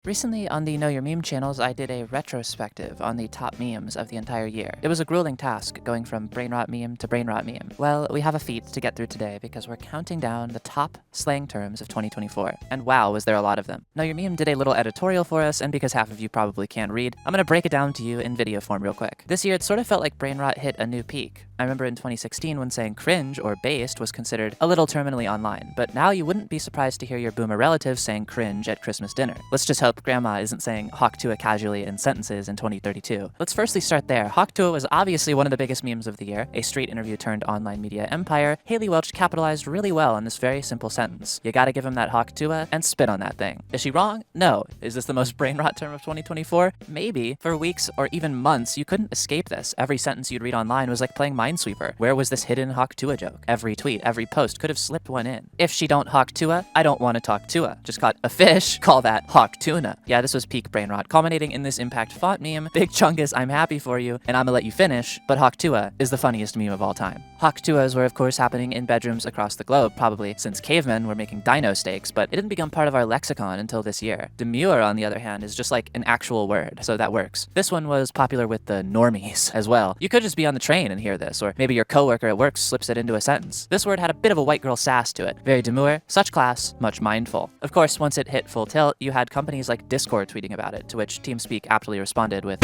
Recently on the Know Your Meme channels, I did a retrospective on the top memes of the entire year. It was a grueling task, going from brain rot meme to brain rot meme. Well, we have a feat to get through today because we're counting down the top slang terms of 2024. And wow, was there a lot of them. Know Your Meme did a little editorial for us, and because half of you probably can't read, I'm gonna break it down to you in video form real quick. This year, it sort of felt like brain rot hit a new peak. I remember in 2016 when saying cringe or based was considered a little terminally online, but now you wouldn't be surprised to hear your boomer relatives saying cringe at Christmas dinner. Let's just hope grandma isn't saying Hawk Tuah casually in sentences in 2032. Let's firstly start there. Hawk Tuah was obviously one of the biggest memes of the year, a street interview turned online media empire. Haley Welch capitalized really well on this very simple sentence. You gotta give him that Hawk Tuah and spit on that thing. Is she wrong? No. Is this the most brain rot term of 2024? Maybe. For weeks or even months, you couldn't escape this. Every sentence you'd read online was like playing Minesweeper. Where was this hidden Hawk Tuah joke? Every tweet, every post could have slipped one in. If she don't Hawk Tuah, I don't want to talk Tuah. Just caught a fish, call that Hawk Tuna. Yeah, this was peak brain rot, culminating in this impact font meme. Big Chungus, I'm happy for you, and I'ma let you finish, but Hawk Tuah is the funniest meme of all time. Hawk Tuahs were of course happening in bedrooms across the globe, probably since cavemen were making dino steaks, but it didn't become part of our lexicon until this year. Demure, on the other hand, is just like an actual word, so that works. This one was popular with the normies as well. You could just be on the train and hear this, or maybe your coworker at work slips it into a sentence. This word had a bit of a white girl sass to it. Very demure, such class, much mindful. Of course, once it hit full tilt, you had companies like Discord tweeting about it, to which TeamSpeak aptly responded with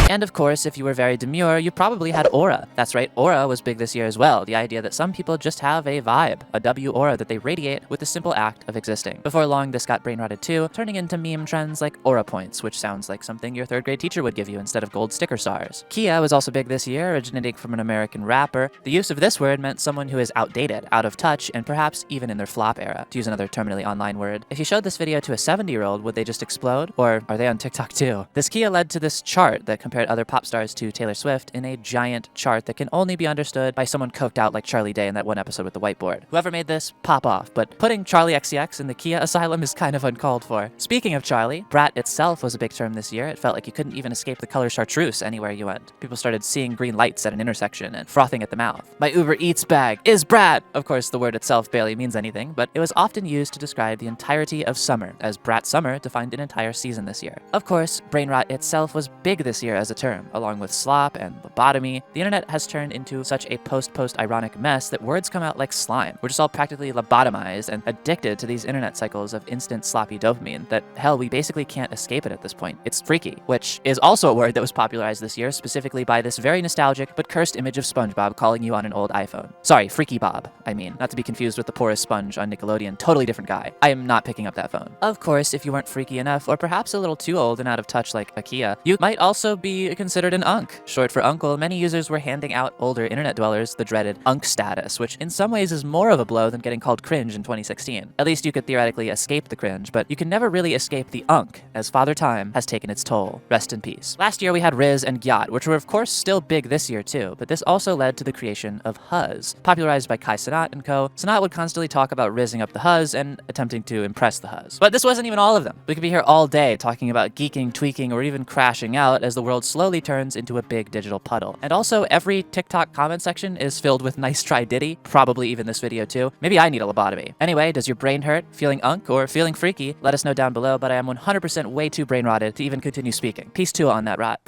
and of course, if you were very demure, you probably had aura. That's right, aura was big this year as well. The idea that some people just have a vibe, a W aura that they radiate with the simple act of existing. Before long, this got brain rotted too, turning into meme trends like aura points, which sounds like something your third grade teacher would give you instead of gold sticker stars. Kia was also big this year, originating from an American rapper. The use of this word meant someone who is outdated, out of touch, and perhaps even in their flop era, to use another terminally online word. If you showed this video to a 70-year-old, would they just explode? Or are they on TikTok too? This Kia led to this chart that compared other pop stars to Taylor Swift in a giant chart that can only be understood by someone coked out like Charlie Day in that one episode with the whiteboard. Whoever made this, pop off, but putting Charlie XCX in the Kia asylum is kind of uncalled for. Speaking of Charlie, brat itself was a big term this year. It felt like you couldn't even escape the color chartreuse anywhere you went. People started seeing green lights at an intersection and frothing at the mouth. My Uber Eats bag is brat! Of course, the word itself barely means anything, but it was often used to describe the entirety of summer, as brat summer defined an entire season this year. Of course, brain rot itself was big this year as a term, along with slop and lobotomy. The internet has turned into such a post ironic mess that words come out like slime. We're just all practically lobotomized and addicted to these internet cycles of instant sloppy dopamine that, hell, we basically can't escape it at this point. It's freaky, which is also a word that was popularized this year, specifically by this very nostalgic but cursed image of SpongeBob calling you on an old iPhone. Sorry, Freaky Bob, I mean, not to be confused with the poorest sponge on Nickelodeon, totally different guy. I am not picking up that phone. Of course, if you weren't freaky enough, or perhaps a little too old and out of touch like Akia, you might also be considered an unk. Short for uncle, many users were handing out older internet dwellers the dreaded unk status, which in some ways is more of a blow than getting called cringe in 2016. At least you could theoretically escape the cringe, but you can never really escape the unk, as Father Time has taken its toll. Rest in peace. Last year we had Riz and Gyat, which were of course still big this year too, but this also led to the creation of Huzz. Popularized by Kai Cenat and co., Cenat would constantly talk about rizzing up the Huzz and attempting to impress the Huzz. But this wasn't even all of them. We could be here all day talking about geeking, tweaking, or even crashing out as the world slowly turns into a big digital puddle. And also, every TikTok comment section is filled with nice try Diddy, probably even this video too. Maybe I need a lobotomy. Anyway, does your brain hurt, feeling unk, or feeling freaky? Let us know down below, but I am 100% way too brain rotted to even continue speaking. Peace too on that rot.